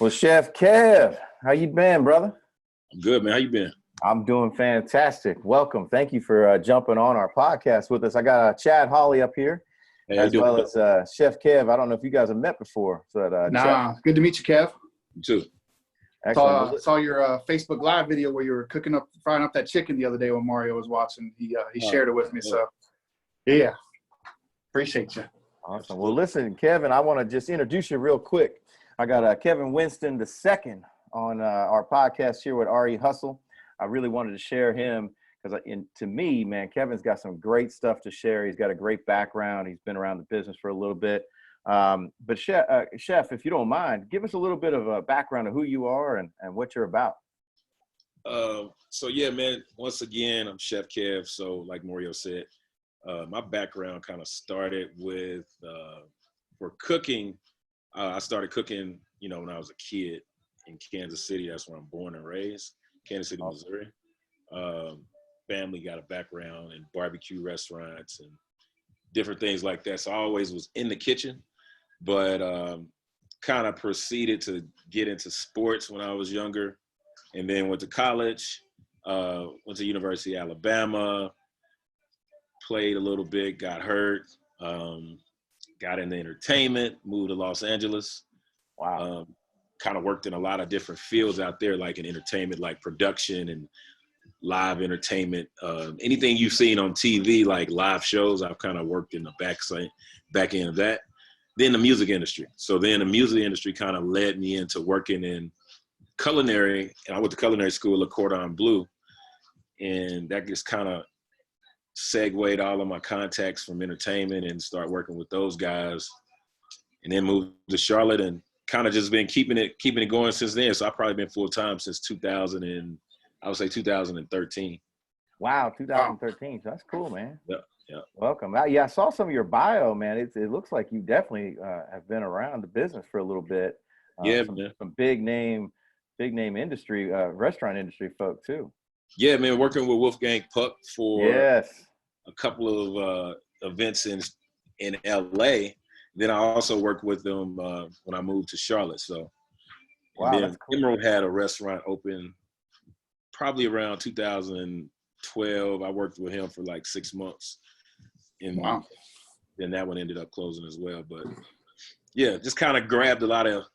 Well, Chef Kev, how you been, brother? I'm good, man. How you been? I'm doing fantastic. Welcome. Thank you for jumping on our podcast with us. I got Chad Hawley up here, Hey, how you as doing? well as Chef Kev. I don't know if you guys have met before. So, Nah, good to meet you, Kev. You too. excellent. Saw your Facebook Live video where you were frying up that chicken the other day when Mario was watching. He shared it with me. So, yeah, appreciate you. Awesome. Well, listen, Kevin, I want to just introduce you real quick. I got Kevin Winston II on our podcast here with RE Hustle. I really wanted to share him because to me, man, Kevin's got some great stuff to share. He's got a great background. He's been around the business for a little bit. But Chef, if you don't mind, give us a little bit of a background of who you are and what you're about. So yeah, man, once again, I'm Chef Kev. So like Mario said, my background kind of started with, for cooking. I started cooking, when I was a kid in Kansas City. That's where I'm born and raised, Kansas City, Missouri. Family got a background in barbecue restaurants and different things like that. So I always was in the kitchen, but kind of proceeded to get into sports when I was younger, and then went to college, went to University of Alabama, played a little bit, got hurt, got into entertainment, moved to Los Angeles. Wow. Kind of worked in a lot of different fields out there, like in entertainment, like production and live entertainment. Anything you've seen on TV, like live shows, I've kind of worked in the back end of that. Then the music industry. So then the music industry kind of led me into working in culinary. And I went to culinary school at Cordon Bleu. And that just kind of segued all of my contacts from entertainment and start working with those guys. And then moved to Charlotte and kind of just been keeping it going since then. So I've probably been full time since 2013. Wow, 2013. So that's cool, man. Yeah. Welcome. Yeah, I saw some of your bio, man. It looks like you definitely have been around the business for a little bit. Yeah, some big name industry, restaurant industry folk too. Yeah, man. Working with Wolfgang Puck for a couple of events in LA. Then I also worked with them when I moved to Charlotte. So, wow, then that's cool. Emerald had a restaurant open probably around 2012. I worked with him for like 6 months. And Wow. then that one ended up closing as well. But yeah, just kind of grabbed a lot of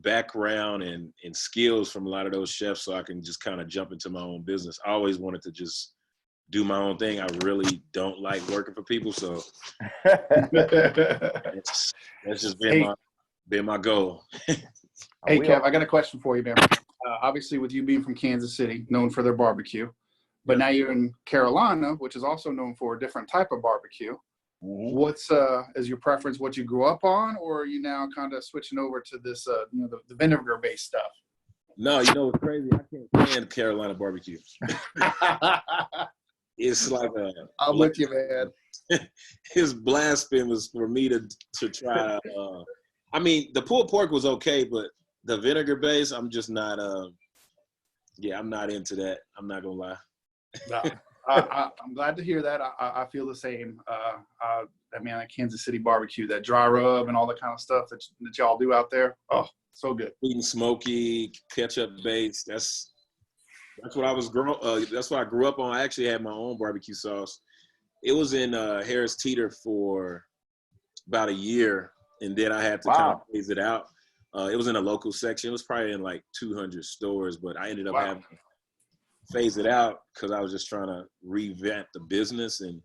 background and skills from a lot of those chefs so I can just kind of jump into my own business. I always wanted to just do my own thing. I really don't like working for people. So that's just been my goal. Hey, Kev, I got a question for you, man. Obviously, with you being from Kansas City, known for their barbecue, but now you're in Carolina, which is also known for a different type of barbecue. Mm-hmm. What's is your preference what you grew up on, or are you now kind of switching over to this, the vinegar-based stuff? No, what's crazy? I can't stand Carolina barbecue. It's like I'm with you, man. It's blasphemous for me to try. I mean, the pulled pork was okay, but the vinegar base, I'm just not. I'm not into that. I'm not gonna lie. No, I'm glad to hear that. I feel the same. That Kansas City barbecue, that dry rub and all that kind of stuff that y'all do out there. Oh, so good. Sweet and smoky, ketchup based. That's what I was that's what I grew up on. I actually had my own barbecue sauce. It was in Harris Teeter for about a year, and then I had to kind of phase it out. It was in a local section. It was probably in like 200 stores, but I ended up having to phase it out because I was just trying to revamp the business. And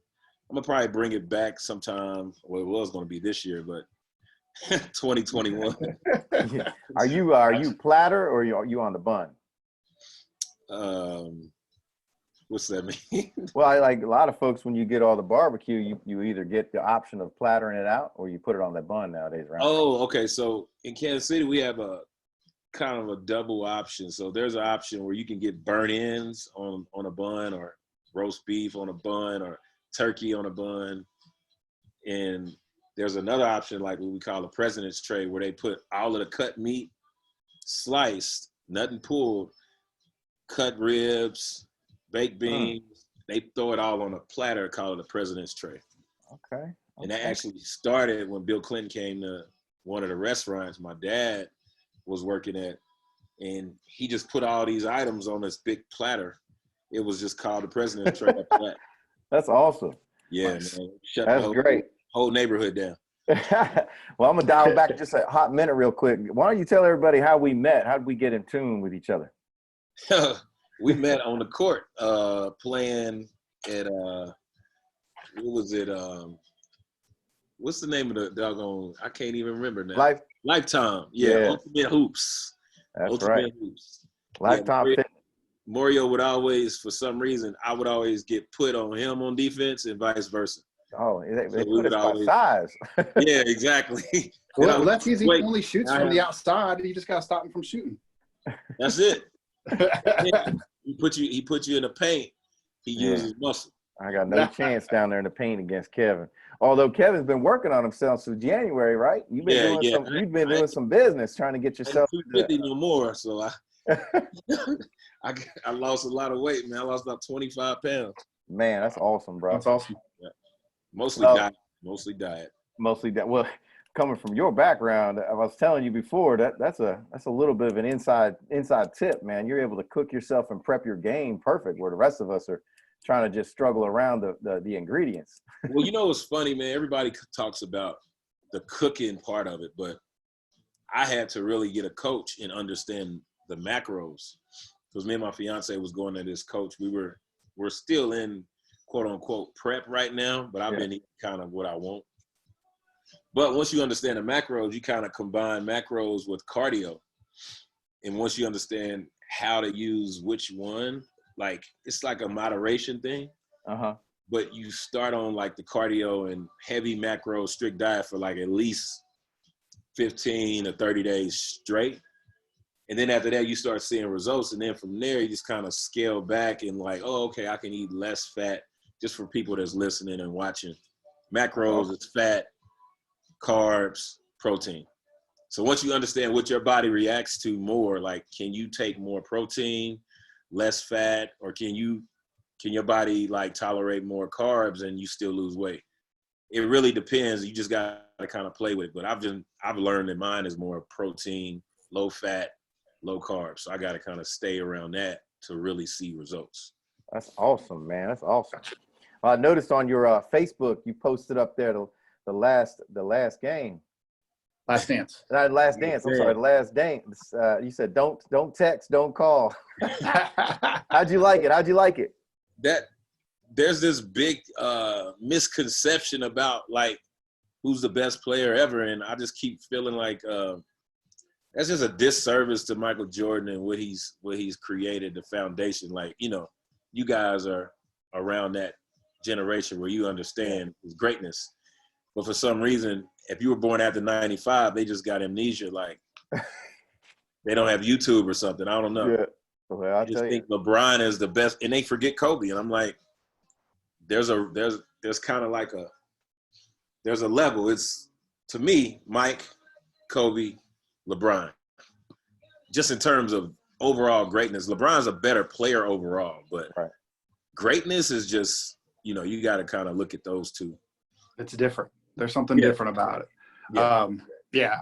I'm gonna probably bring it back sometime. Well, it was gonna be this year, but 2021. Are you platter or are you on the bun? What's that mean? Well, like a lot of folks, when you get all the barbecue, you either get the option of plattering it out or you put it on that bun nowadays, right? Oh, okay. So in Kansas City, we have a kind of a double option. So there's an option where you can get burnt ends on a bun, or roast beef on a bun, or turkey on a bun. And there's another option, like what we call a president's tray, where they put all of the cut meat, sliced, nothing pulled, cut ribs, baked beans. They throw it all on a platter, call it a president's tray. Okay. And that actually started when Bill Clinton came to one of the restaurants. My dad was working at, and he just put all these items on this big platter. It was just called the President's Tray after that. That's awesome. Yeah, Nice. man. Shut That's the great. whole neighborhood down. Well, I'm gonna dial back just a hot minute real quick. Why don't you tell everybody how we met? How did we get in tune with each other? We met on the court playing at what was it? What's the name of the doggone? I can't even remember now. Lifetime. Yeah. Ultimate Hoops. That's Ultimate right. Hoops. Lifetime yeah, Fit. Mario would always, for some reason, I would always get put on him on defense and vice versa. Oh, they So put us by size. Yeah, exactly. Well, lefties, he only shoots from the outside. You just got to stop him from shooting. That's it. He put you in the paint. He uses muscle. I got no chance down there in the paint against Kevin. Although Kevin's been working on himself since January, right? You've been doing some business trying to get yourself. I ain't 250 no more, so I lost a lot of weight, man. I lost about 25 pounds. Man, that's awesome, bro. That's awesome. Yeah. Mostly diet. Well, coming from your background, I was telling you before that's a little bit of an inside tip, man. You're able to cook yourself and prep your game perfect, where the rest of us are trying to just struggle around the ingredients. Well, you know what's funny, man? Everybody talks about the cooking part of it, but I had to really get a coach and understand the macros. Because me and my fiance was going to this coach. We're still in quote unquote prep right now, but I've been eating kind of what I want. But once you understand the macros, you kind of combine macros with cardio. And once you understand how to use which one, like it's like a moderation thing. But you start on like the cardio and heavy macro strict diet for like at least 15 or 30 days straight. And then after that, you start seeing results. And then from there, you just kind of scale back and like, oh, okay, I can eat less fat. Just for people that's listening and watching. Macros, it's fat, carbs, protein. So once you understand what your body reacts to more, like can you take more protein, less fat, or can your body like tolerate more carbs and you still lose weight? It really depends. You just got to kind of play with it. But I've learned that mine is more protein, low fat, low carbs. So I got to kind of stay around that to really see results. That's awesome, man. That's awesome. I noticed on your Facebook, you posted up there the last game. Last dance. Last dance. I'm sorry, the last dance. You said don't text, don't call. How'd you like it? That there's this big misconception about like who's the best player ever, and I just keep feeling like that's just a disservice to Michael Jordan and what he's created, the foundation. Like, you know, you guys are around that generation where you understand his greatness. But for some reason, if you were born after 95, they just got amnesia. Like they don't have YouTube or something. I don't know. Yeah. Well, I just think LeBron is the best, and they forget Kobe. And I'm like, there's kind of like there's a level. It's, to me, Mike, Kobe, LeBron. Just in terms of overall greatness, LeBron's a better player overall, but greatness is just, you know, you got to kind of look at those two. It's different. There's something different about it.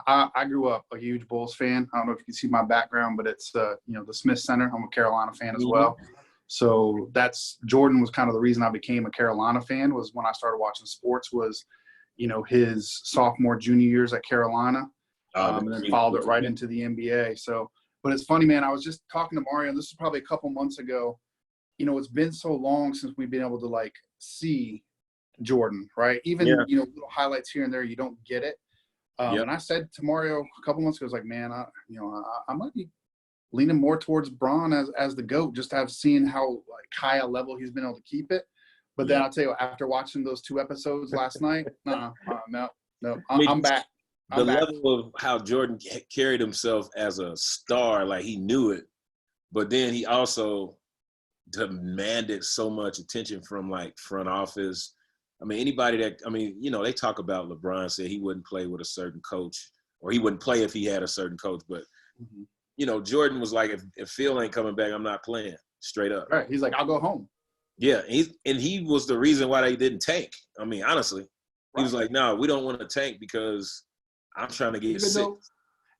I grew up a huge Bulls fan. I don't know if you can see my background, but it's the Smith Center. I'm a Carolina fan as well. So Jordan was kind of the reason I became a Carolina fan, was when I started watching sports was, his sophomore, junior years at Carolina, and then followed it right into the NBA. So, but it's funny, man, I was just talking to Mario, and this is probably a couple months ago. It's been so long since we've been able to like see Jordan, right? Even, little highlights here and there, you don't get it. And I said to Mario a couple months ago, I was like, man, I might be leaning more towards Bron as the GOAT, just to have seen how like high a level he's been able to keep it. But then I'll tell you, after watching those 2 episodes last night, no, I'm back. The level of how Jordan carried himself as a star, like he knew it, but then he also demanded so much attention from like front office. I mean, anybody that, they talk about LeBron said he wouldn't play with a certain coach, or he wouldn't play if he had a certain coach. But, Jordan was like, if Phil ain't coming back, I'm not playing, straight up. Right. He's like, I'll go home. Yeah. And he was the reason why they didn't tank. I mean, honestly, he was like, no, we don't want to tank because I'm trying to get sick.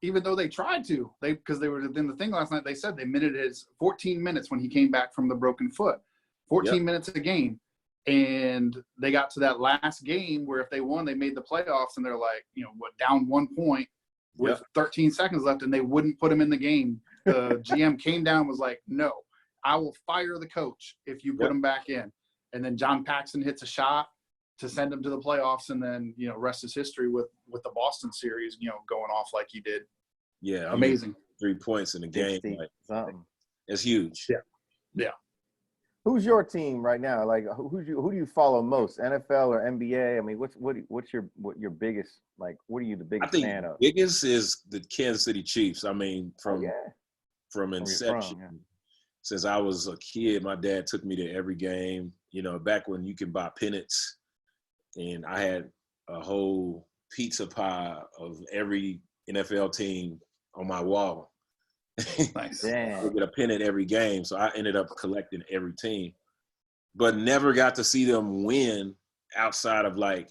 even though they tried to, because they were in the thing last night, they said they minuted his 14 minutes when he came back from the broken foot, 14 minutes a game. And they got to that last game where if they won, they made the playoffs, and they're like, down 1 point with 13 seconds left, and they wouldn't put him in the game. The GM came down and was like, no, I will fire the coach if you put him back in. And then John Paxson hits a shot to send him to the playoffs, and then, rest is history with the Boston series, going off like he did. Yeah. Amazing. 3 points in the game. It's huge. Yeah. Yeah. Who's your team right now? Like, who do you follow most? NFL or NBA? I mean, what's your biggest, like, what are you the biggest fan of? Biggest is the Kansas City Chiefs. I mean, from inception, since I was a kid, my dad took me to every game. Back when you can buy pennants, and I had a whole pizza pie of every NFL team on my wall. Nice. I get a pennant every game, so I ended up collecting every team, but never got to see them win outside of like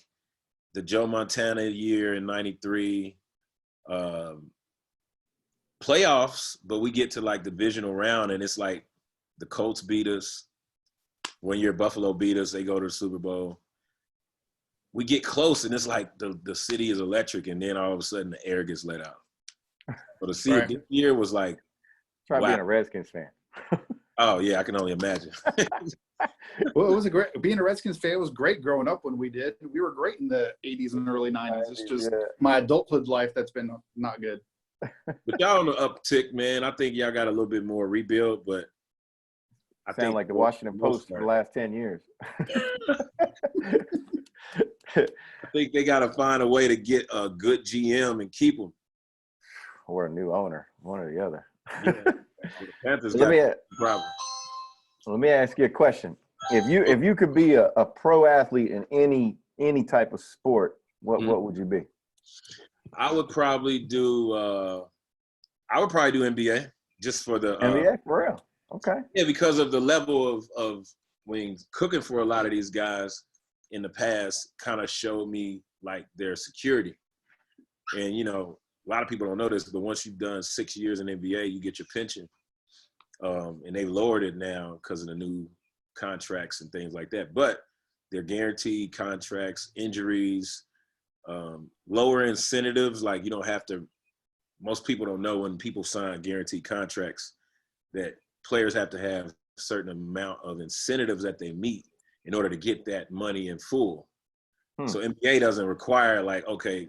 the Joe Montana year in '93 playoffs. But we get to like divisional round, and it's like the Colts beat us. 1 year Buffalo beat us. They go to the Super Bowl. We get close, and it's like the city is electric, and then all of a sudden the air gets let out. But to see it this year was like, try being a Redskins fan. Oh yeah, I can only imagine. Well, it was being a Redskins fan was great growing up when we did. We were great in the 80s and early 90s. It's just my adulthood life that's been not good. But y'all on the uptick, man. I think y'all got a little bit more rebuild, but I think like the Washington Post for the last 10 years. I think they got to find a way to get a good GM and keep them. Or a new owner, one or the other. Let me ask you a question. If you could be a pro athlete in any type of sport, what would you be? I would probably do NBA just for the NBA for real. Okay. Yeah, because of the level of when cooking for a lot of these guys in the past kind of showed me like their security. And a lot of people don't know this, but once you've done 6 years in NBA, you get your pension. And they lowered it now because of the new contracts and things like that. But they're guaranteed contracts, injuries, lower incentives. Like you don't have to, most people don't know when people sign guaranteed contracts that players have to have a certain amount of incentives that they meet in order to get that money in full. So NBA doesn't require like, okay,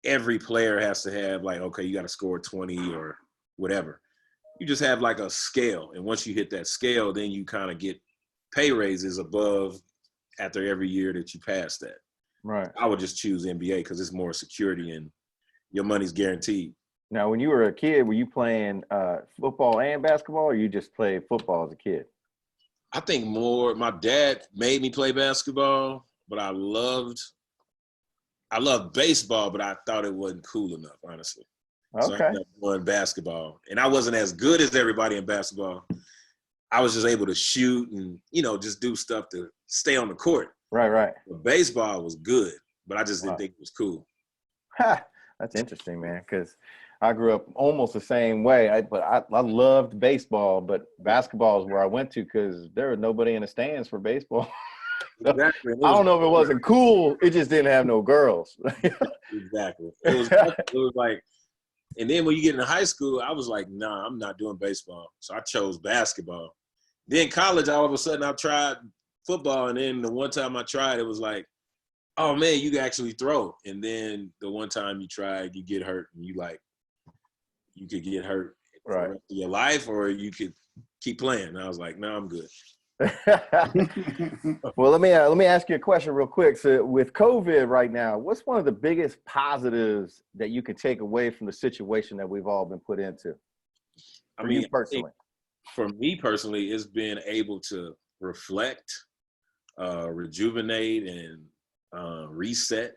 every player has to have like, okay, you got to score 20 or whatever. You just have like a scale. And once you hit that scale, then you kind of get pay raises above after every year that you pass that. Right. I would just choose NBA because it's more security and your money's guaranteed. Now, when you were a kid, were you playing football and basketball, or you just played football as a kid? I think more, my dad made me play basketball, but I loved baseball, but I thought it wasn't cool enough, honestly. Okay. So I ended up doing basketball. And I wasn't as good as everybody in basketball. I was just able to shoot and, just do stuff to stay on the court. Right. But baseball was good, but I just didn't think it was cool. That's interesting, man, because I grew up almost the same way. I loved baseball, but basketball is where I went to because there was nobody in the stands for baseball. So, exactly. I don't know if it wasn't cool. It just didn't have no girls. Exactly. It was like, and then when you get into high school, I was like, nah, I'm not doing baseball. So I chose basketball. Then college, all of a sudden I tried football. And then the one time I tried, it was like, oh man, you can actually throw. And then the one time you tried, you get hurt and you could get hurt for the rest of your life, or you could keep playing. And I was like, no, I'm good. Well, let me ask you a question real quick. So with COVID right now, what's one of the biggest positives that you can take away from the situation that we've all been put into? You personally. For me personally, it's being able to reflect, rejuvenate, and reset.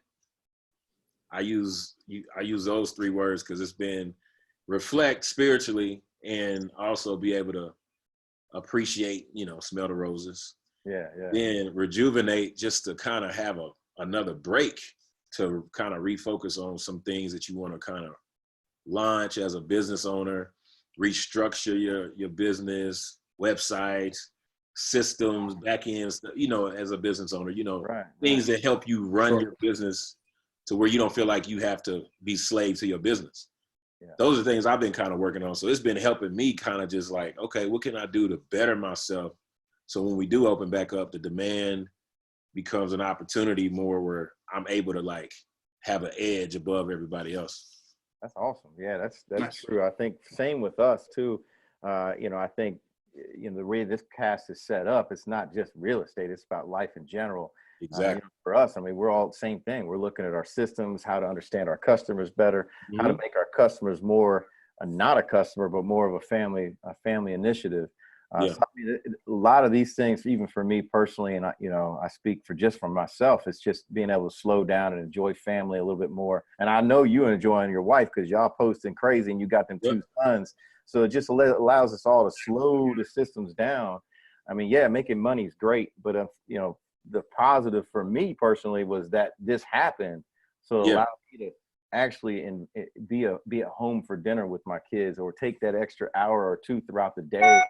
I use those three words because it's been reflect spiritually and also be able to appreciate, smell the roses. Yeah. Then rejuvenate, just to kind of have another break to kind of refocus on some things that you want to kind of launch as a business owner, restructure your business, websites, systems, back ends, you know, as a business owner, you know, things that help you run your business to where you don't feel like you have to be slave to your business. Yeah. Those are things I've been kind of working on. So it's been helping me kind of just like, okay, what can I do to better myself? So when we do open back up, the demand becomes an opportunity more where I'm able to like have an edge above everybody else. That's awesome. Yeah, that's true. I think same with us too. You know, I think, you know, the way this cast is set up, it's not just real estate, it's about life in general. Exactly. You know, for us, I mean, we're all the same thing. We're looking at our systems, how to understand our customers better, how to make our customers more, not a customer, but more of a family initiative. So, I mean, a lot of these things, even for me personally, and you know, I speak for myself, it's just being able to slow down and enjoy family a little bit more. And I know you enjoying your wife because y'all posting crazy and you got them 2 sons. So it just allows us all to slow the systems down. I mean, yeah, making money is great, but you know, the positive for me personally was that this happened. So it allowed me to actually be at home for dinner with my kids, or take that extra hour or 2 throughout the day,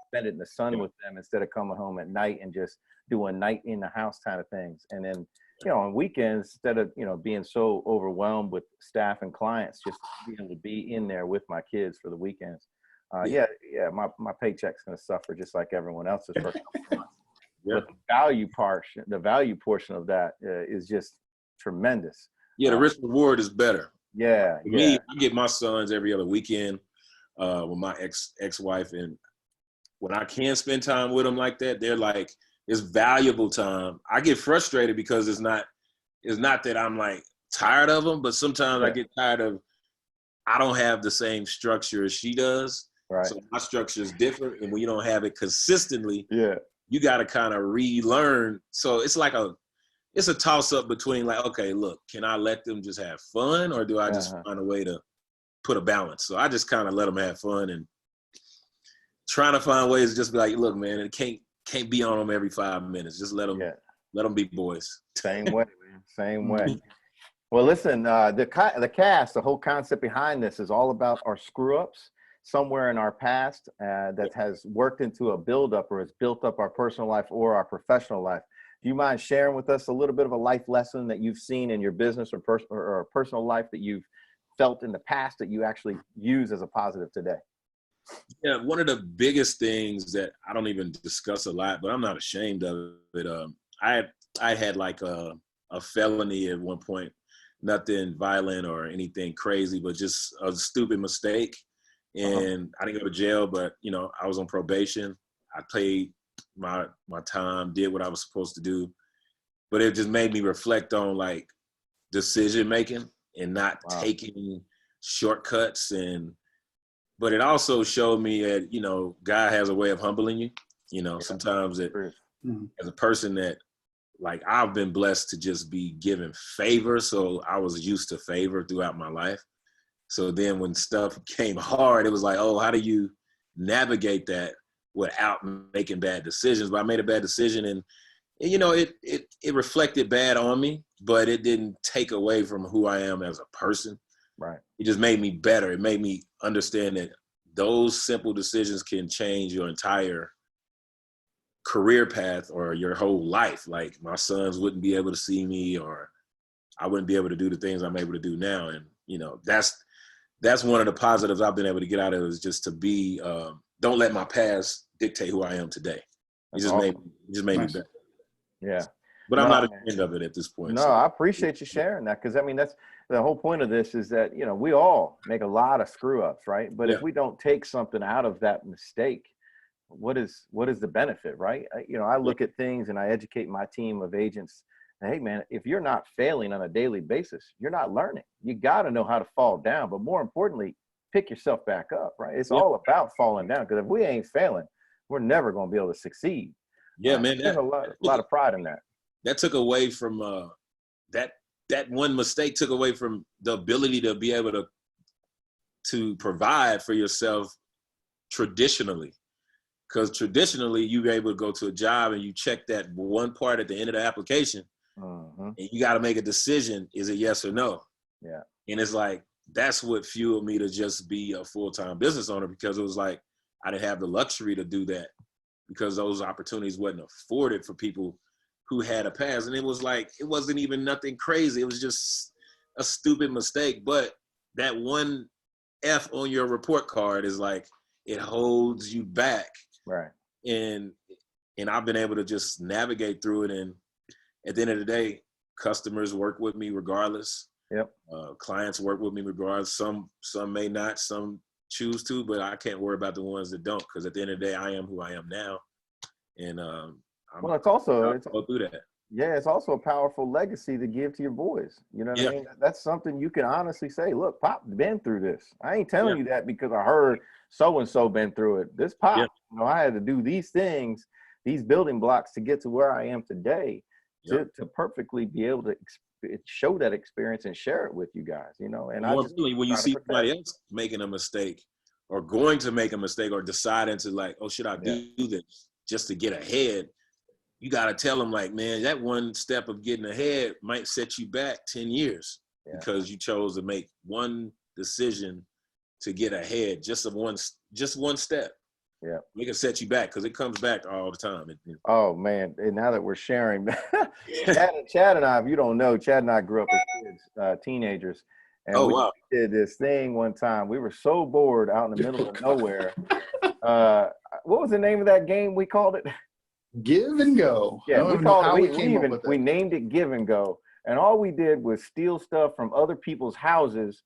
spend it in the sun with them instead of coming home at night and just doing night in the house kind of things. And then, you know, on weekends, instead of, you know, being so overwhelmed with staff and clients, just being able to be in there with my kids for the weekends. My paycheck's going to suffer just like everyone else's for a couple months. But the value portion of that is just tremendous. Yeah, the risk reward is better. Yeah. For me, I get my sons every other weekend with my ex-wife, and when I can spend time with them like that, they're like, it's valuable time. I get frustrated because it's not that I'm like tired of them, but sometimes I get tired of, I don't have the same structure as she does. Right. So my structure is different, and when you don't have it consistently, you got to kind of relearn. So it's like it's a toss up between like, okay, look, can I let them just have fun, or do I just find a way to put a balance? So I just kind of let them have fun, and trying to find ways to just be like, look, man, it can't be on them every 5 minutes. Just let them be boys. Same way, man. Same way. Well, listen, the cast, the whole concept behind this is all about our screw ups somewhere in our past that has worked into a buildup or has built up our personal life or our professional life. Do you mind sharing with us a little bit of a life lesson that you've seen in your business or personal life that you've felt in the past that you actually use as a positive today? Yeah, one of the biggest things that I don't even discuss a lot, but I'm not ashamed of it. I had like a felony at one point, nothing violent or anything crazy, but just a stupid mistake. And I didn't go to jail, but you know, I was on probation. I paid my time, did what I was supposed to do, but it just made me reflect on like decision making and not taking shortcuts. But it also showed me that, you know, God has a way of humbling you. You know, sometimes as a person that, like, I've been blessed to just be given favor. So I was used to favor throughout my life. So then when stuff came hard, it was like, oh, how do you navigate that without making bad decisions? But I made a bad decision, and you know, it reflected bad on me, but it didn't take away from who I am as a person. Right. It just made me better. It made me understand that those simple decisions can change your entire career path or your whole life. Like, my sons wouldn't be able to see me, or I wouldn't be able to do the things I'm able to do now. And, you know, that's one of the positives I've been able to get out of it, is just to be, don't let my past dictate who I am today. It just made me better. Yeah. But I'm not ashamed of it at this point. No, I appreciate you sharing that, because I mean, that's the whole point of this, is that, you know, we all make a lot of screw ups, right? But if we don't take something out of that mistake, what is the benefit, right? You know, I look at things and I educate my team of agents. Hey, man, if you're not failing on a daily basis, you're not learning. You got to know how to fall down, but more importantly, pick yourself back up, right? It's all about falling down, because if we ain't failing, we're never going to be able to succeed. Yeah, man. There's a lot of pride in that. That took away from that one mistake took away from the ability to be able to provide for yourself traditionally. Because traditionally, you were able to go to a job and you check that one part at the end of the application, and you got to make a decision: is it yes or no? Yeah. And it's like, that's what fueled me to just be a full-time business owner, because it was like I didn't have the luxury to do that because those opportunities wasn't afforded for people who had a past. And it was like, it wasn't even nothing crazy. It was just a stupid mistake. But that one F on your report card is like, it holds you back. Right. And I've been able to just navigate through it. And at the end of the day, customers work with me regardless. Yep. Clients work with me regardless. Some may not, some choose to, but I can't worry about the ones that don't, because at the end of the day, I am who I am now. And well, it's also go through that. Yeah, it's also a powerful legacy to give to your boys. You know what I mean? That's something you can honestly say, look, Pop been through this. I ain't telling you that because I heard so-and-so been through it. This Pop, you know, I had to do these things, these building blocks to get to where I am today, to perfectly be able to show that experience and share it with you guys, you know. And more really, when you see somebody else making a mistake or going to make a mistake or deciding to like, oh, should I do this just to get ahead? You got to tell them like, man, that one step of getting ahead might set you back 10 years because you chose to make one decision to get ahead, just one step. Yeah, it can set you back because it comes back all the time. Oh man! And now that we're sharing, Chad and I, if you don't know, Chad and I grew up as kids, teenagers, and we did this thing one time. We were so bored out in the middle of nowhere. What was the name of that game we called it? Give and Go. Yeah, we named it Give and Go, and all we did was steal stuff from other people's houses,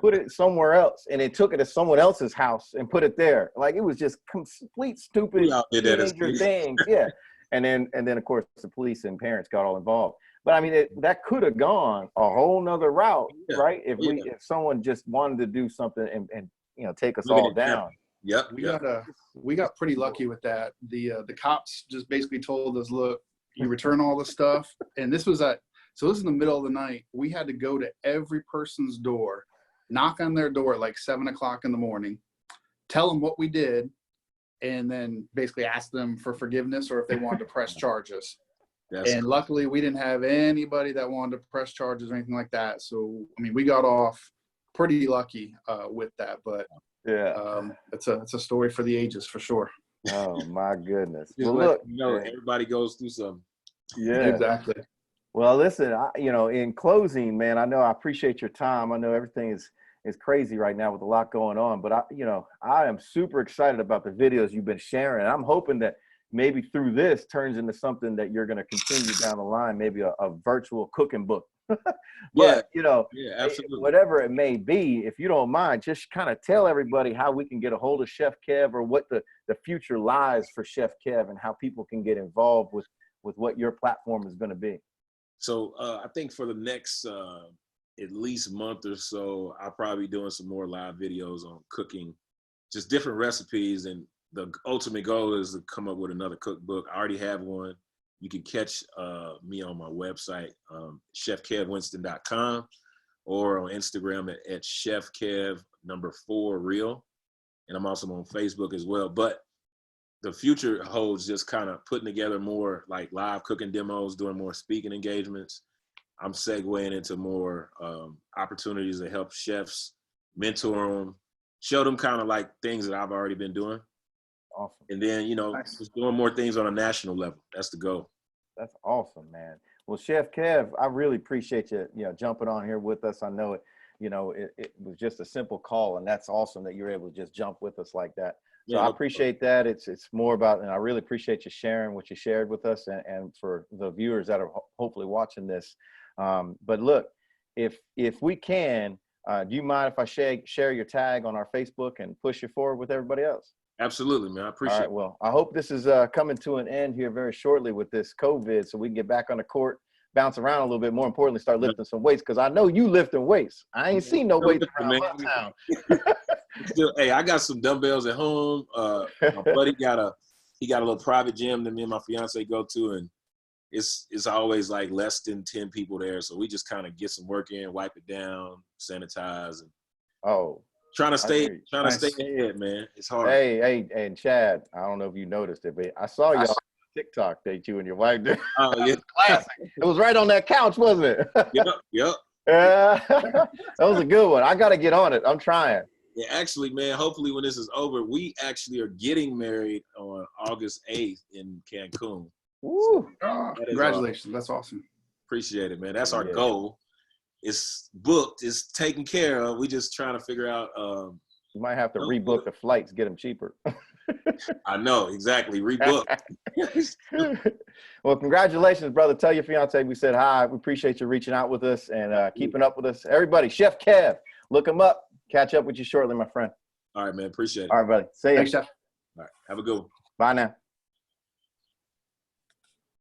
put it somewhere else, and it took it to someone else's house and put it there. Like, it was just complete stupid teenager things. Yeah, and then of course the police and parents got all involved. But I mean, that could have gone a whole nother route, right? If someone just wanted to do something and you know, take us all down. Yep. We got pretty lucky with that. The cops just basically told us, look, you return all the stuff. And this was this is in the middle of the night. We had to go to every person's door, knock on their door at like 7 o'clock in the morning, tell them what we did, and then basically ask them for forgiveness or if they wanted to press charges. And luckily we didn't have anybody that wanted to press charges or anything like that. So, I mean, we got off pretty lucky with that, but it's a story for the ages for sure. Oh my goodness. Well, look, everybody goes through something. Yeah, exactly. Well, listen, in closing, man, I know I appreciate your time. I know everything is crazy right now with a lot going on, but I am super excited about the videos you've been sharing. I'm hoping that maybe through this turns into something that you're going to continue down the line, maybe a virtual cooking book. But absolutely. Whatever it may be, if you don't mind, just kind of tell everybody how we can get a hold of Chef Kev, or what the future lies for Chef Kev, and how people can get involved with what your platform is going to be. So I think for the next at least month or so, I'll probably be doing some more live videos on cooking, just different recipes. And the ultimate goal is to come up with another cookbook. I already have one. You can catch me on my website, chefkevwinston.com, or on Instagram at chefkev4real. And I'm also on Facebook as well. But the future holds just kind of putting together more like live cooking demos, doing more speaking engagements. I'm segueing into more opportunities to help chefs, mentor them, show them kind of like things that I've already been doing. Awesome. And then, just doing more things on a national level. That's the goal. That's awesome, man. Well, Chef Kev, I really appreciate you, jumping on here with us. I know it was just a simple call, and that's awesome that you're able to just jump with us like that. So I appreciate that. It's more about, and I really appreciate you sharing what you shared with us, and for the viewers that are hopefully watching this. But look, if we can, do you mind if I share your tag on our Facebook and push you forward with everybody else? Absolutely, man. I appreciate it. Well, I hope this is coming to an end here very shortly with this COVID, so we can get back on the court, bounce around a little bit. More importantly, start lifting some weights, because I know you lifting weights. I ain't seen no weights around my town. Hey, I got some dumbbells at home. My buddy got a little private gym that me and my fiance go to, and it's always like less than 10 people there. So we just kind of get some work in, wipe it down, sanitize, and trying to stay ahead, man. It's hard. Hey, and Chad, I don't know if you noticed it, but I saw y'all on TikTok that you and your wife did. Oh, yeah. Classic. It was right on that couch, wasn't it? Yep. Yeah, that was a good one. I got to get on it. I'm trying. Yeah, actually, man, hopefully when this is over, we actually are getting married on August 8th in Cancun. Woo. Oh, congratulations. That's awesome. Appreciate it, man. That's our Yeah. goal. It's booked. It's taken care of. We just trying to figure out. You might have to rebook the flights, get them cheaper. I know, exactly. Rebook. Well, congratulations, brother. Tell your fiance we said hi. We appreciate you reaching out with us and keeping up with us. Everybody, Chef Kev, look him up. Catch up with you shortly, my friend. All right, man. Appreciate it. All right, buddy. See ya. Thanks, Chef. All right. Have a good one. Bye now.